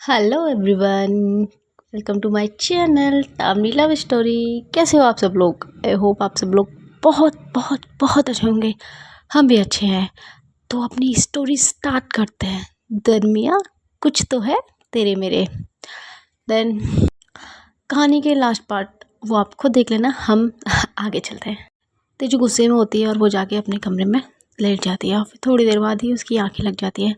Hello everyone, welcome to my channel Tamni love story. कैसे हो आप सब लोग? आई होप आप सब लोग बहुत बहुत बहुत अच्छे होंगे। हम भी अच्छे हैं। तो अपनी स्टोरी स्टार्ट करते हैं। दरमिया कुछ तो है तेरे मेरे। देन कहानी के लास्ट पार्ट वो आप खुद देख लेना। हम आगे चलते हैं। तेजू गुस्से में होती है और वो जाके अपने कमरे में लेट जाती है और फिर थोड़ी देर बाद ही उसकी आंखें लग जाती है।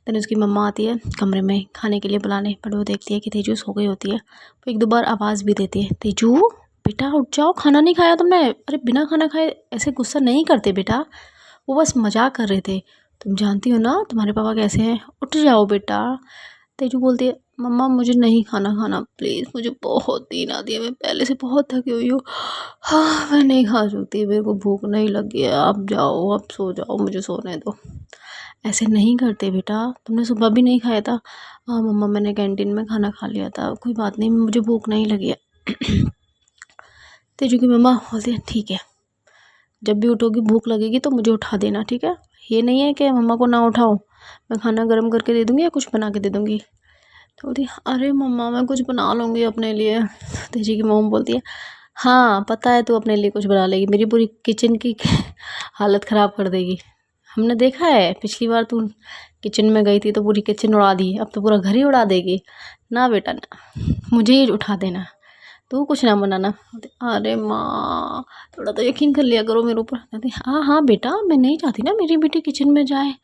देन उसकी मम्मा आती है कमरे में खाने के लिए बुलाने, पर वो देखती है कि तेजू सो गई होती है। वो एक दो बार आवाज़ भी देती है, तेजू बेटा उठ जाओ, खाना नहीं खाया तुमने? अरे बिना खाना खाए ऐसे गुस्सा नहीं करते बेटा, वो बस मजाक कर रहे थे। तुम जानती हो ना तुम्हारे पापा कैसे हैं, उठ जाओ बेटा। तेजू बोलती है, मम्मा मुझे नहीं खाना खाना प्लीज़, मुझे बहुत नींद आती है, मैं पहले से बहुत थकी हुई हूँ। हाँ मैं नहीं खा सकती, मेरे को भूख नहीं लगी है, आप जाओ अब सो जाओ, मुझे सोने दो। ऐसे नहीं करते बेटा, तुमने सुबह भी नहीं खाया था? हाँ मम्मा मैंने कैंटीन में खाना खा लिया था, कोई बात नहीं, मुझे भूख नहीं लगी है। तेजू की मम्मा बोलती है ठीक है, जब भी उठोगी भूख लगेगी तो मुझे उठा देना, ठीक है? ये नहीं है कि मम्मा को ना उठाओ, मैं खाना गर्म करके दे दूँगी या कुछ बना के दे दूँगी। तो बोलती है अरे मम्मा मैं कुछ बना लूँगी अपने लिए। तेजी की मम्मा बोलती है हाँ पता है तू अपने लिए कुछ बना लेगी, मेरी पूरी किचन की हालत ख़राब कर देगी। हमने देखा है पिछली बार तू किचन में गई थी तो पूरी किचन उड़ा दी, अब तो पूरा घर ही उड़ा देगी। ना बेटा ना, मुझे ही उठा देना, तू कुछ ना बनाना। बोलती, अरे माँ थोड़ा तो यकीन कर लिया करो मेरे ऊपर। कहती हाँ हाँ बेटा, मैं नहीं चाहती ना मेरी बेटी किचन में जाए,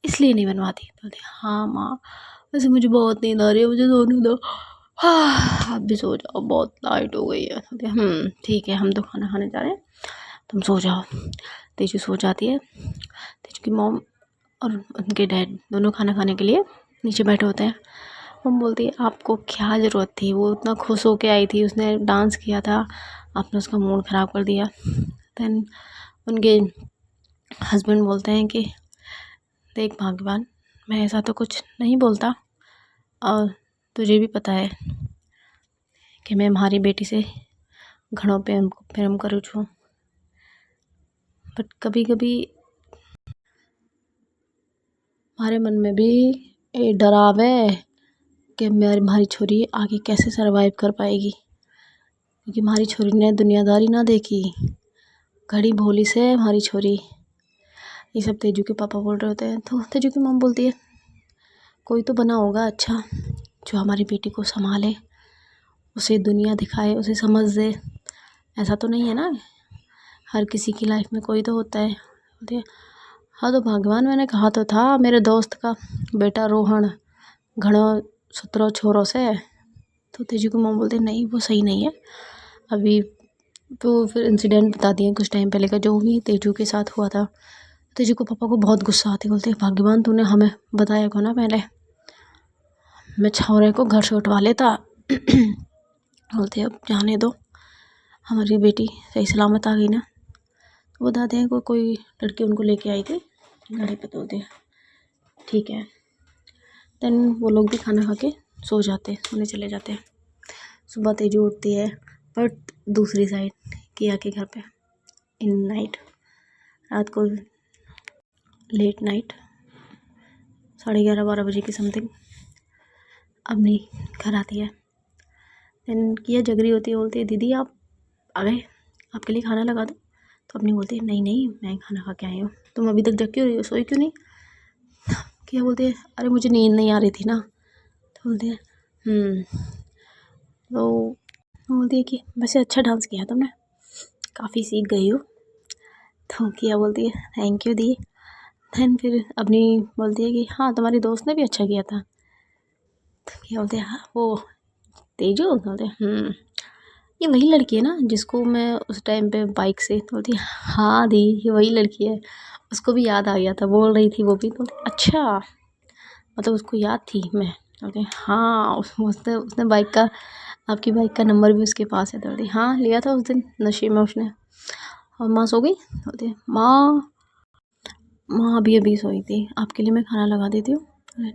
इसलिए नहीं बनवाती। बोलती हाँ माँ, वैसे मुझे बहुत नींद आ रही है, मुझे सोने दो। हाँ आप भी सो जाओ, बहुत लाइट हो गई है। बोलती ठीक है, हम तो खाना खाने जा रहे हैं, तुम सो जाओ। तेजू सो जाती है। तेजू की मॉम और उनके डैड दोनों खाना खाने के लिए नीचे बैठे होते हैं। मम बोलती है आपको क्या ज़रूरत थी, वो इतना खुश होके आई थी, उसने डांस किया था, आपने उसका मूड ख़राब कर दिया। देन उनके हस्बैंड बोलते हैं कि देख भाग्यवान, मैं ऐसा तो कुछ नहीं बोलता, और तुझे भी पता है कि मैं हमारी बेटी से घणों प्रेम करूँ छूँ, बट कभी कभी हमारे मन में भी ये डराव है कि हमारी छोरी आगे कैसे सरवाइव कर पाएगी, क्योंकि हमारी छोरी ने दुनियादारी ना देखी, घड़ी भोली से हमारी छोरी। ये सब तेजू के पापा बोल रहे होते हैं। तो तेजू की मम बोलती है कोई तो बना होगा अच्छा जो हमारी बेटी को संभाले, उसे दुनिया दिखाए, उसे समझ दे। ऐसा तो नहीं है ना, हर किसी की लाइफ में कोई तो होता है। बोलती है हाँ तो भगवान, मैंने कहा तो था मेरे दोस्त का बेटा रोहन घणो सत्रह छोरों से। तो तेजू की मम बोलते नहीं वो सही नहीं है। अभी तो फिर इंसिडेंट बता दिए कुछ टाइम पहले का जो भी तेजू के साथ हुआ था। तेजू को पापा को बहुत गुस्सा आती, बोलते भाग्यवान तूने हमें बताया को ना पहले, मैं छौरे को घर से उठवा लेता। बोलते अब जाने दो, हमारी बेटी सही सलामत आ गई ना। तो बताते हैं कोई लड़की उनको लेके आई थी गाड़ी पे। तो बोलते ठीक है। देन वो लोग भी खाना खा के सोने चले जाते हैं। सुबह तेजू उठती है, बट दूसरी साइड किया के घर पे इन नाइट, रात को लेट नाइट 11:30-12 बजे की समथिंग अपनी घर आती है। देन किया जगरी होती है, बोलती है दीदी आप आ गए, आपके लिए खाना लगा दो। तो अपनी बोलती है नहीं नहीं मैं खाना खा के आई हूँ, तुम अभी तक जग क्यों रही हो, सोई क्यों नहीं? किया बोलती है अरे मुझे नींद नहीं आ रही थी ना। तो बोलती है तो बोलती है कि वैसे अच्छा डांस किया तुमने, काफ़ी सीख गई हो। तो किया बोलती है थैंक यू दी। देन फिर अपनी बोलती है कि हाँ तुम्हारी दोस्त ने भी अच्छा किया था। तो किया बोलते हैं हाँ वो तेजू। बोलते ये वही लड़की है ना जिसको मैं उस टाइम पे बाइक से। तो बोलती हाँ दी ये वही लड़की है, उसको भी याद आ गया था, बोल रही थी वो भी। तो बोलती अच्छा मतलब उसको याद थी मैं। बोलते हाँ उसने उसने बाइक का, आपकी बाइक का नंबर भी उसके पास है। तो बोलती हाँ लिया था उस दिन नशे में उसने। और माँ सो गई? बोलते माँ माँ अभी अभी सोई थी, आपके लिए मैं खाना लगा देती हूँ।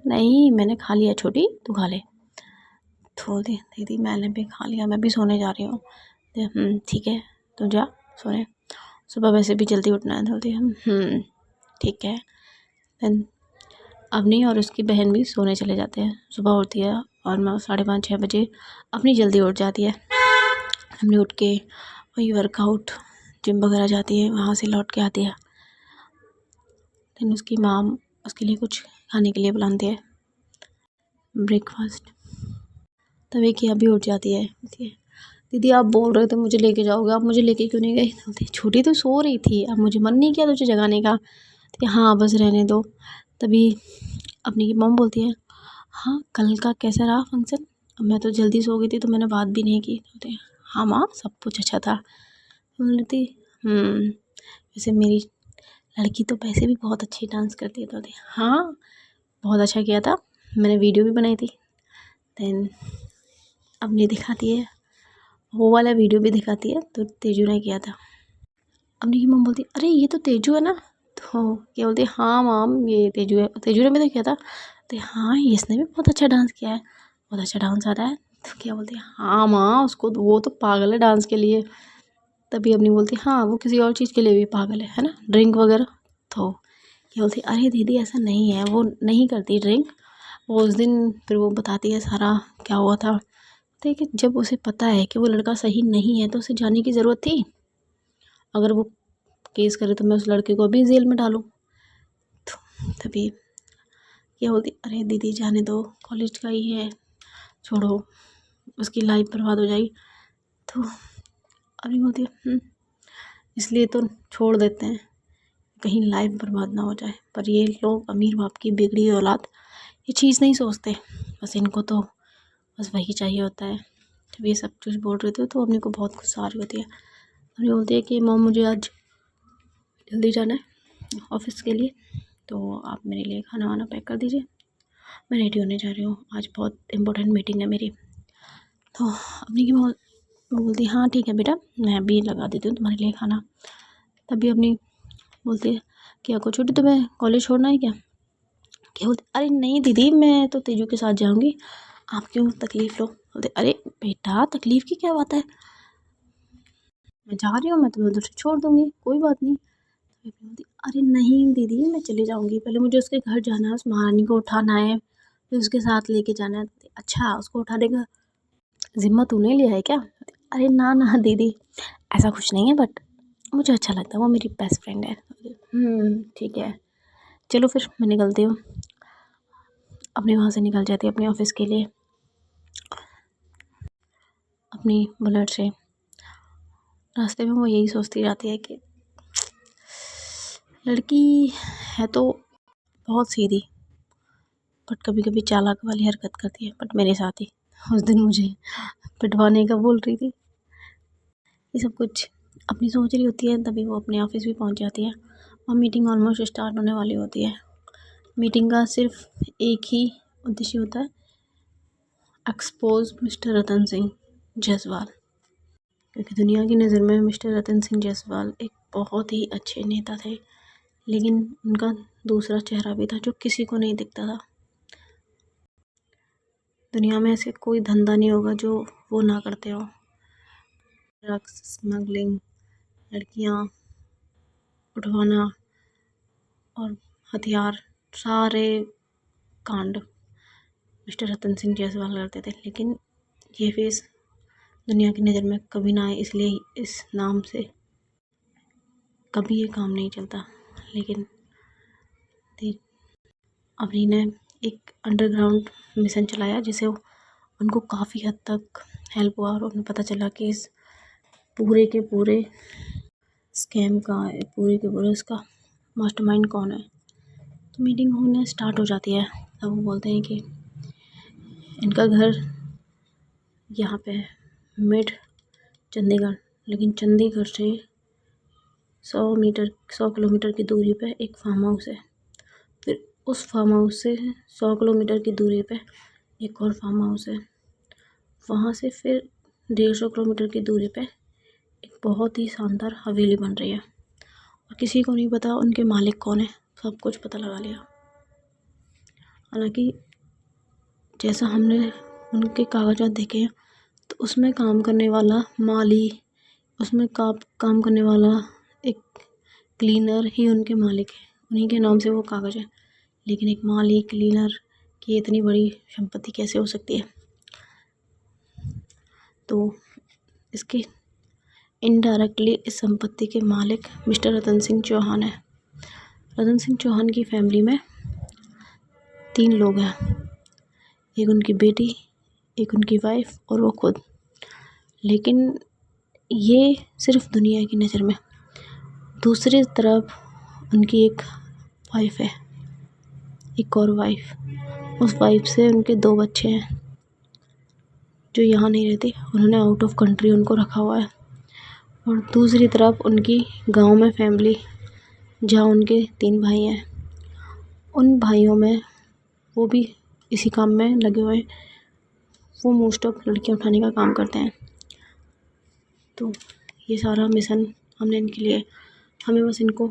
नहीं मैंने खा लिया छोटी, तू खा ले। तो बोलती दीदी मैंने भी खा लिया, मैं भी सोने जा रही हूँ। ठीक है तो जा सोने, सुबह वैसे भी जल्दी उठना है। तो बोलती ठीक है। देन अवनी और उसकी बहन भी सोने चले जाते हैं। सुबह होती है और मैं 5:30-6 बजे अपनी जल्दी उठ जाती है। हमने उठ के वही वर्कआउट जिम वगैरह जाती है, वहाँ से लौट के आती है। फिर उसकी माम उसके लिए कुछ खाने के लिए बुलाती है, ब्रेकफास्ट। तभी कि अभी उठ जाती है, बोलती है दीदी आप बोल रहे थे मुझे लेके जाओगे, आप मुझे लेके क्यों नहीं गई? बोलती छोटी तो सो रही थी, अब मुझे मन नहीं किया तुझे जगाने का। तो हाँ बस रहने दो। तभी अपनी की मम बोलती है हाँ कल का कैसा रहा फंक्शन? अब मैं तो जल्दी सो गई थी तो मैंने बात भी नहीं की। बोलते हैं हाँ माँ सब कुछ अच्छा था। बोलती वैसे मेरी लड़की तो वैसे भी बहुत अच्छी डांस करती है। तो बोलती हाँ बहुत अच्छा किया था, मैंने वीडियो भी बनाई थी। देन अपनी दिखाती है, वो वाला वीडियो भी दिखाती है, तो तेजू ने किया था। अपनी की मम बोलती अरे ये तो तेजू है ना? तो क्या बोलती हाँ माम ये तेजू है, तेजू ने भी तो किया था। तो हाँ इसने भी बहुत अच्छा डांस किया है, बहुत अच्छा डांस आता है। तो क्या बोलती हाँ माँ उसको वो तो पागल है डांस के लिए। तभी अपनी बोलती हाँ वो किसी और चीज़ के लिए भी पागल है ना, ड्रिंक वगैरह। तो क्या बोलती अरे दीदी ऐसा नहीं है, वो नहीं करती ड्रिंक। वो उस दिन फिर वो बताती है सारा क्या हुआ था। देखिए जब उसे पता है कि वो लड़का सही नहीं है तो उसे जाने की ज़रूरत थी? अगर वो केस करे तो मैं उस लड़के को अभी जेल में डालूँ। तो तभी क्या बोलती अरे दीदी जाने दो, कॉलेज का ही है, छोड़ो उसकी लाइफ बर्बाद हो जाएगी। तो अभी बोलती इसलिए तो छोड़ देते हैं कहीं लाइफ बर्बाद ना हो जाए। पर ये लोग अमीर बाप की बिगड़ी औलाद ये चीज़ नहीं सोचते, बस इनको तो बस वही चाहिए होता है। जब ये सब कुछ बोल रहे थे तो अपने को बहुत गुस्सा आ रही होती है। अभी बोलती है कि मॉम मुझे आज जल्दी जाना है ऑफिस के लिए, तो आप मेरे लिए खाना वाना पैक कर दीजिए, मैं रेडी होने जा रही हूँ, आज बहुत इम्पोर्टेंट मीटिंग है मेरी। तो अपनी की वो बोलती हाँ ठीक है बेटा मैं अभी लगा देती हूँ तुम्हारे लिए खाना। तभी अपनी बोलती है क्या को छोटी तुम्हें कॉलेज छोड़ना है क्या? क्या बोलती अरे नहीं दीदी मैं तो तेजू के साथ जाऊँगी, आप क्यों तकलीफ़ लो। बोलते अरे बेटा तकलीफ़ की क्या बात है, मैं जा रही हूँ, मैं तुम्हें उधर से छोड़ दूँगी, कोई बात नहीं। बोलती अरे नहीं दीदी मैं चली जाऊँगी, पहले मुझे उसके घर जाना है, उस महारानी को उठाना है, फिर उसके साथ लेके जाना है। अच्छा उसको उठाने का ज़िम्मा तूने लिया है क्या? अरे ना ना दीदी ऐसा कुछ नहीं है, बट मुझे अच्छा लगता है, वो मेरी बेस्ट फ्रेंड है। ठीक है चलो फिर मैं निकलती हूँ। अपने वहाँ से निकल जाती है अपने ऑफिस के लिए अपनी बुलेट से। रास्ते में वो यही सोचती रहती है कि लड़की है तो बहुत सीधी, बट कभी कभी चालाक वाली हरकत करती है, बट मेरे साथ ही उस दिन मुझे पिटवाने का बोल रही थी। ये सब कुछ अपनी सोच रही होती है, तभी वो अपने ऑफिस भी पहुंच जाती है और मीटिंग ऑलमोस्ट स्टार्ट होने वाली होती है। मीटिंग का सिर्फ एक ही उद्देश्य होता है, एक्सपोज मिस्टर रतन सिंह जायसवाल, क्योंकि दुनिया की नज़र में मिस्टर रतन सिंह जायसवाल एक बहुत ही अच्छे नेता थे, लेकिन उनका दूसरा चेहरा भी था जो किसी को नहीं दिखता था। दुनिया में ऐसे कोई धंधा नहीं होगा जो वो ना करते हो, ड्रग्स स्मगलिंग, लड़कियां उठवाना और हथियार, सारे कांड मिस्टर रतन सिंह जायसवाल करते थे। लेकिन ये फेस दुनिया की नज़र में कभी ना आए, इसलिए इस नाम से कभी ये काम नहीं चलता। लेकिन अवनी ने एक अंडरग्राउंड मिशन चलाया जिसे उनको काफ़ी हद तक हेल्प हुआ और उन्हें पता चला कि इस पूरे के पूरे स्कैम का, पूरे के पूरे उसका मास्टरमाइंड कौन है। तो मीटिंग होने स्टार्ट हो जाती है, तब वो बोलते हैं कि इनका घर यहाँ पे है मिड चंडीगढ़, लेकिन चंडीगढ़ से 100 किलोमीटर की दूरी पे एक फार्म हाउस है, फिर उस फार्म हाउस से 100 किलोमीटर की दूरी पे एक और फार्म हाउस है, वहाँ से फिर 150 किलोमीटर की दूरी पे एक बहुत ही शानदार हवेली बन रही है और किसी को नहीं पता उनके मालिक कौन है। सब कुछ पता लगा लिया। हालांकि जैसा हमने उनके कागजात देखे हैं तो उसमें काम करने वाला माली, उसमें काम करने वाला एक क्लीनर ही उनके मालिक है, उन्हीं के नाम से वो कागज़ है। लेकिन एक माली क्लीनर की इतनी बड़ी संपत्ति कैसे हो सकती है। तो इसके इनडायरेक्टली इस संपत्ति के मालिक मिस्टर रतन सिंह चौहान है। रतन सिंह चौहान की फैमिली में 3 लोग हैं, एक उनकी बेटी, एक उनकी वाइफ और वो खुद। लेकिन ये सिर्फ दुनिया की नज़र में। दूसरी तरफ उनकी एक वाइफ है, एक और वाइफ। उस वाइफ से उनके 2 बच्चे हैं जो यहाँ नहीं रहते, उन्होंने आउट ऑफ कंट्री उनको रखा हुआ है। और दूसरी तरफ उनकी गांव में फैमिली, जहाँ उनके 3 भाई हैं। उन भाइयों में वो भी इसी काम में लगे हुए हैं, वो मोस्ट ऑफ लड़कियाँ उठाने का काम करते हैं। तो ये सारा मिशन हमने इनके लिए, हमें बस इनको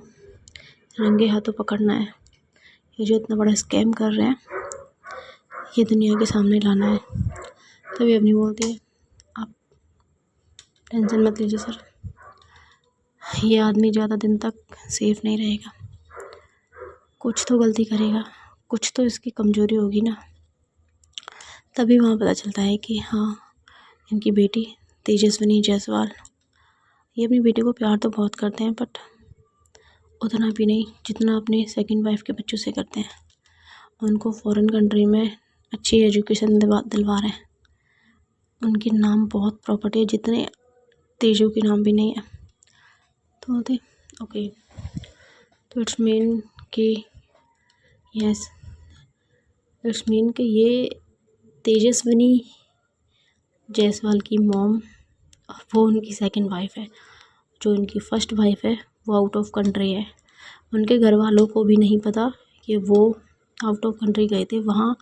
रंगे हाथों पकड़ना है। ये जो इतना बड़ा स्कैम कर रहे हैं, ये दुनिया के सामने लाना है। तभी अपनी बोलती है, आप टेंशन मत लीजिए सर, ये आदमी ज़्यादा दिन तक सेफ नहीं रहेगा, कुछ तो गलती करेगा, कुछ तो इसकी कमज़ोरी होगी ना। तभी वहाँ पता चलता है कि हाँ, इनकी बेटी तेजस्विनी जायसवाल, ये अपनी बेटी को प्यार तो बहुत करते हैं, बट उतना भी नहीं जितना अपने सेकंड वाइफ के बच्चों से करते हैं। उनको फॉरेन कंट्री में अच्छी एजुकेशन दिलवा रहे हैं। उनके नाम बहुत प्रॉपर्टी है, जितने तेजू के नाम भी नहीं है। तो बोलते ओके, तो इट्स मीन कि यस, इट्स मीन कि ये तेजस्विनी जायसवाल की मॉम, वो उनकी सेकंड वाइफ है। जो उनकी फर्स्ट वाइफ है वो आउट ऑफ कंट्री है। उनके घर वालों को भी नहीं पता कि वो आउट ऑफ कंट्री गए थे, वहाँ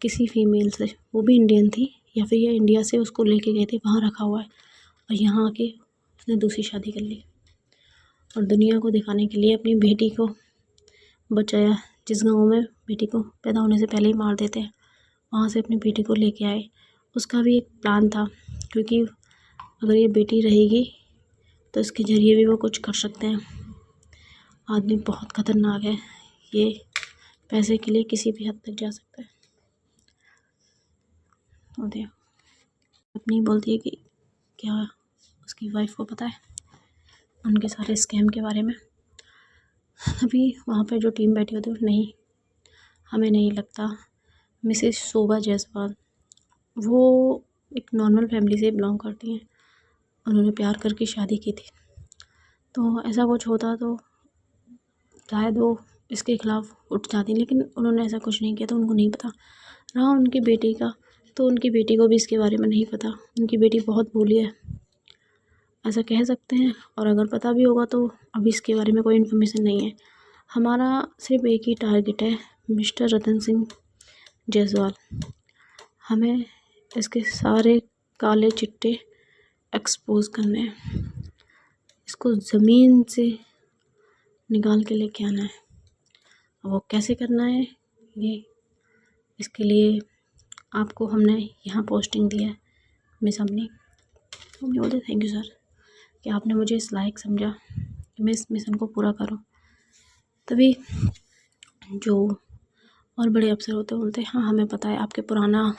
किसी फीमेल से, वो भी इंडियन थी या फिर ये इंडिया से उसको लेके गए थे, वहाँ रखा हुआ है। और यहाँ आके उसने दूसरी शादी कर ली और दुनिया को दिखाने के लिए अपनी बेटी को बचाया। जिस गांव में बेटी को पैदा होने से पहले ही मार देते हैं, वहाँ से अपनी बेटी को लेके आए। उसका भी एक प्लान था, क्योंकि अगर ये बेटी रहेगी तो इसके ज़रिए भी वो कुछ कर सकते हैं। आदमी बहुत ख़तरनाक है, ये पैसे के लिए किसी भी हद तक जा सकता है। तो देखो, अपनी बोलती है कि क्या उसकी वाइफ को पता है उनके सारे स्कैम के बारे में। अभी वहाँ पर जो टीम बैठी होती है, नहीं, हमें नहीं लगता। मिसेस शोभा जायसवाल, वो एक नॉर्मल फैमिली से बिलोंग करती हैं। उन्होंने प्यार करके शादी की थी, तो ऐसा कुछ होता तो शायद वो इसके खिलाफ़ उठ जाती, लेकिन उन्होंने ऐसा कुछ नहीं किया, तो उनको नहीं पता। रहा उनकी बेटी का, तो उनकी बेटी को भी इसके बारे में नहीं पता। उनकी बेटी बहुत भोली है, ऐसा कह सकते हैं। और अगर पता भी होगा तो अभी इसके बारे में कोई इन्फॉर्मेशन नहीं है। हमारा सिर्फ एक ही टारगेट है, मिस्टर रतन सिंह जायसवाल। हमें इसके सारे काले चिट्टे एक्सपोज करने हैं, इसको ज़मीन से निकाल के लेके आना है। वो कैसे करना है, ये इसके लिए आपको हमने यहाँ पोस्टिंग दिया है मिस अपनी। तो मैं बोलते थैंक यू सर कि आपने मुझे इस लायक समझा कि मैं इस मिशन को पूरा करूँ। तभी जो और बड़े अफसर होते बोलते हाँ, हमें पता है, आपके पुराना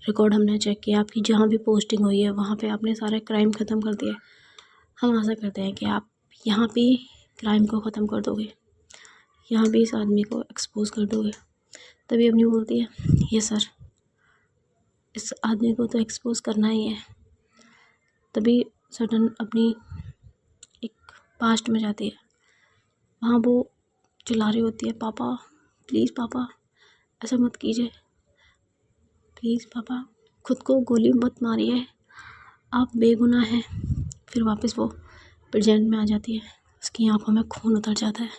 रिकॉर्ड हमने चेक किया, आपकी जहाँ भी पोस्टिंग हुई है वहाँ पे आपने सारे क्राइम ख़त्म कर दिए। हम आशा करते हैं कि आप यहाँ भी क्राइम को ख़त्म कर दोगे, यहाँ भी इस आदमी को एक्सपोज कर दोगे। तभी अपनी बोलती है ये सर, इस आदमी को तो एक्सपोज करना ही है। तभी सडन अपनी एक पास्ट में जाती है, वहाँ वो चिल्ला रही होती है, पापा प्लीज़ पापा ऐसा मत कीजिए, प्लीज़ पापा खुद को गोली मत मारिए, आप बेगुनाह हैं। फिर वापस वो प्रेजेंट में आ जाती है, उसकी आंखों में खून उतर जाता है,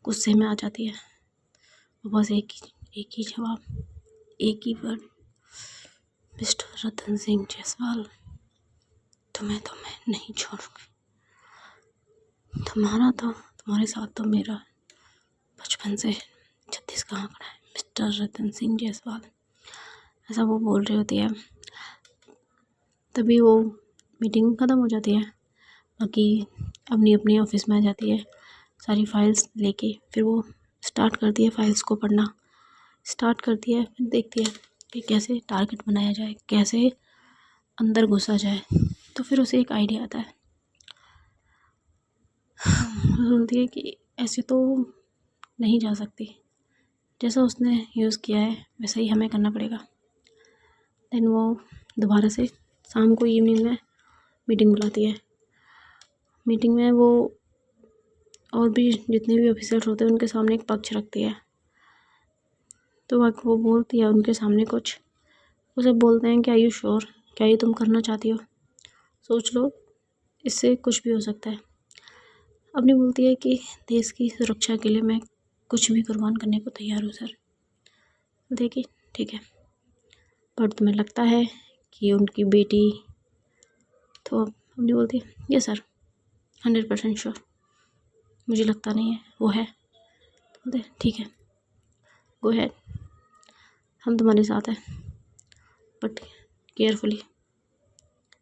गुस्से में आ जाती है। और बस एक ही जवाब, एक ही वर्ड, मिस्टर रतन सिंह जायसवाल, तुम्हें नहीं छोड़ूंगी। तुम्हारे साथ तो मेरा बचपन से 36 का आंकड़ा है, मिस्टर रतन सिंह जायसवाल। ऐसा वो बोल रही होती है। तभी वो मीटिंग ख़त्म हो जाती है, बाकी अपनी अपनी ऑफिस में आ जाती है सारी फाइल्स लेके। फिर वो स्टार्ट कर दिया फाइल्स को पढ़ना, स्टार्ट कर दिया। फिर देखती है कि कैसे टारगेट बनाया जाए, कैसे अंदर घुसा जाए। तो फिर उसे एक आइडिया आता है, बोलती है कि ऐसे तो नहीं जा सकती, जैसा उसने यूज़ किया है वैसा ही हमें करना पड़ेगा। देन वो दोबारा से शाम को इवनिंग में मीटिंग बुलाती है। मीटिंग में वो और भी जितने भी ऑफिसर्स होते हैं उनके सामने एक पक्ष रखती है। तो वो बोलती है उनके सामने कुछ, उसे बोलते हैं क्या यू श्योर, क्या ये तुम करना चाहती हो, सोच लो, इससे कुछ भी हो सकता है। अपनी बोलती है कि देश की सुरक्षा के लिए मैं कुछ भी कुर्बान करने को तैयार हूँ सर। देखिए ठीक है, पर तुम्हें लगता है कि उनकी बेटी, तो अपनी बोलती है यस सर 100% श्योर, मुझे लगता नहीं है वो है। बोलते ठीक है गो अहेड, हम तुम्हारे साथ हैं बट केयरफुली,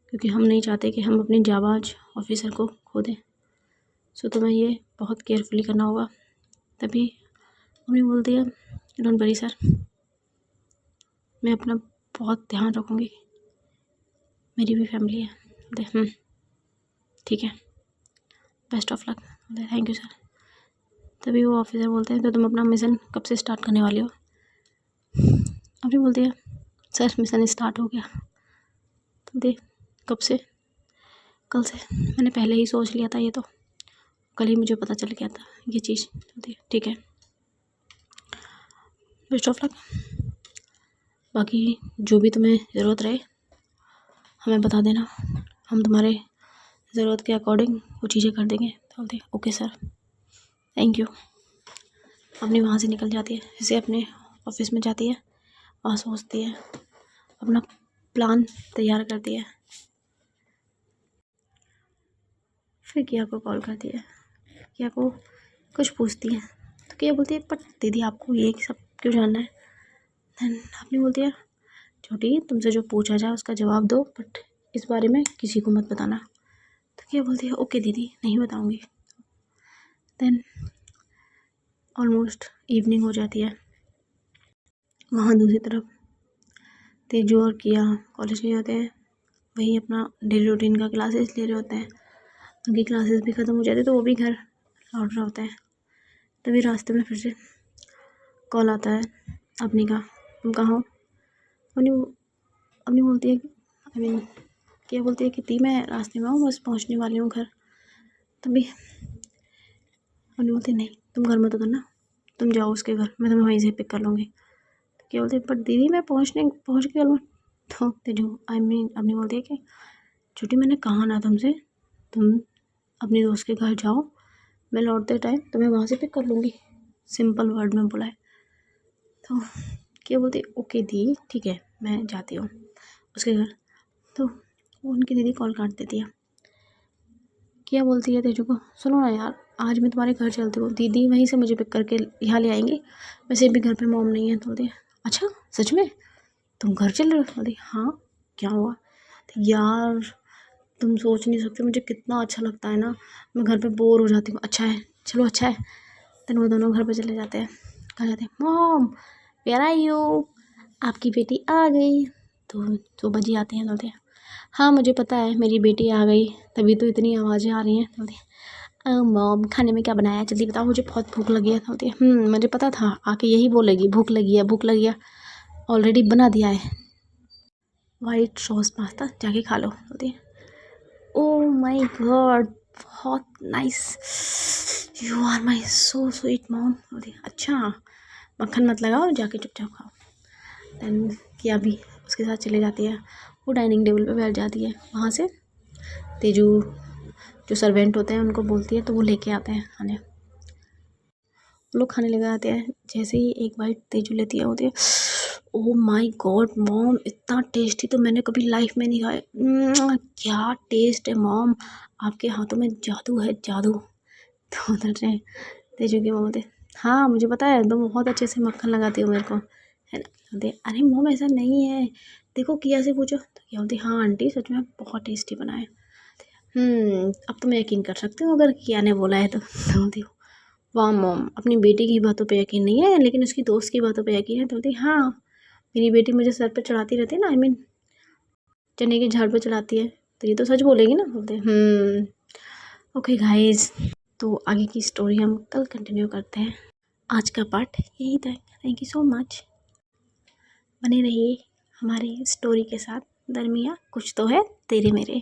क्योंकि हम नहीं चाहते कि हम अपने जाबाज ऑफिसर को खो दें। सो तुम्हें ये बहुत केयरफुली करना होगा। तभी मम्मी बोलती है डोंट वरी सर, मैं अपना बहुत ध्यान रखूँगी, मेरी भी फैमिली है। ठीक है, best of luck. Thank you sir. तभी वो ऑफिसर बोलते हैं तो तुम अपना मिशन कब से स्टार्ट करने वाली हो। अभी बोलती है सर मिशन स्टार्ट हो गया। तो देख कब से, कल से, मैंने पहले ही सोच लिया था, ये तो कल ही मुझे पता चल गया था ये चीज़। ठीक है, बेस्ट ऑफ लक, बाकी जो भी तुम्हें ज़रूरत रहे हमें बता देना, हम तुम्हारे ज़रूरत के अकॉर्डिंग वो चीज़ें कर देंगे। तो बोलते ओके सर थैंक यू। अपनी वहाँ से निकल जाती है, जैसे अपने ऑफिस में जाती है, वहाँ सोचती है, अपना प्लान तैयार करती है। फिर किया को कॉल करती है, किया को कुछ पूछती है तो किया बोलती है पर दीदी आपको ये सब क्यों जानना है। देन अपनी बोलती है छोटी तुमसे जो पूछा जाए उसका जवाब दो, बट इस बारे में किसी को मत बताना। तो किया बोलती है ओके दीदी नहीं बताऊँगी। देन ऑलमोस्ट इवनिंग हो जाती है। वहाँ दूसरी तरफ तेजू और किया कॉलेज में होते हैं, वही अपना डेली रूटीन का क्लासेस ले रहे होते हैं। उनकी क्लासेस भी ख़त्म हो जाती है तो वो भी घर लौट रहे होते हैं। तभी रास्ते में फिर से कॉल आता है अपनी का, तुम कहाँ हो। अपनी बोलती है क्या बोलती है कि दी मैं रास्ते में हूँ, बस पहुँचने वाली हूँ घर। तभी अपनी बोलती है नहीं तुम घर मत उतरना, तुम जाओ उसके घर, मैं तुम्हें वहीं से पिक कर लूँगी। तो क्या बोलती है पर दीदी मैं पहुँच गई हूँ। तो तेजू अपनी बोलती है कि छुट्टी मैंने कहा ना तुमसे, तुम अपने दोस्त के घर जाओ, मैं लौटते टाइम तुम्हें वहाँ से पिक कर लूँगी, सिंपल वर्ड में बोला है। तो क्या बोलती है ओके दी ठीक है मैं जाती हूँ उसके घर। तो उनकी दीदी कॉल काट देती है। क्या बोलती है तेजू को सुनो ना यार आज मैं तुम्हारे घर चलती हूँ, दीदी वहीं से मुझे पिक करके यहाँ ले आएंगी, वैसे भी घर पे मॉम नहीं है। तो बोलती है अच्छा सच में तुम घर चल रहे हो। बोलती हाँ क्या हुआ। तो यार तुम सोच नहीं सकते मुझे कितना अच्छा लगता है ना, मैं घर पे बोर हो जाती हूँ। अच्छा है चलो अच्छा है। तो वो दोनों घर पे चले जाते हैं। कहा जाते हैं मॉम वेयर आर यू, आपकी बेटी आ गई। तो बजी आती हैं। बोलते हैं हाँ मुझे पता है मेरी बेटी आ गई, तभी तो इतनी आवाज़ें आ रही हैं। बोलती है मॉम खाने में क्या बनाया है जल्दी बताओ, मुझे बहुत भूख लगी है। बोलती है मुझे पता था आके यही बोलेगी भूख लगी है भूख लगी है, ऑलरेडी बना दिया है वाइट सॉस पास्ता, जाके खा लो। बोलती है ओह माय गॉड बहुत nice, you are my so sweet mom. बोलती है अच्छा मक्खन मत लगाओ जाके चुपचाप खाओ। देन किया भी उसके साथ चले जाती है, वो डाइनिंग टेबल पे बैठ जाती है। वहाँ से तेजू जो सर्वेंट होते हैं उनको बोलती है तो वो लेके आते हैं खाने, वो लोग खाने लगे आते हैं। जैसे ही एक बाइट तेजू लेती है होती है ओह माय गॉड मॉम इतना टेस्टी तो मैंने कभी लाइफ में नहीं खाया, क्या टेस्ट है मॉम, आपके हाथों में जादू है जादू। तो उधर से तेजू की मॉम बोलते हाँ मुझे पता है तुम बहुत अच्छे से मक्खन लगाती हो मेरे को, है ना। बोलते अरे मॉम ऐसा नहीं है, देखो किया से पूछो। तो क्या बोलती हाँ आंटी सच में बहुत टेस्टी बनाए। अब तो मैं यकीन कर सकती हूँ अगर किया ने बोला है तो। बोलती वाह मॉम, अपनी बेटी की बातों पे यकीन नहीं है लेकिन उसकी दोस्त की बातों पे यकीन है। तो बोलती हाँ, मेरी बेटी मुझे सर पे चढ़ाती रहती है ना, चने के झाड़ पे चढ़ाती है, तो ये तो सच बोलेगी ना। बोलते ओके गाइस, तो आगे की स्टोरी हम कल कंटिन्यू करते हैं। आज का पार्ट यही था। Thank you so much. बने रहिए हमारी स्टोरी के साथ। दरमिया कुछ तो है तेरे मेरे।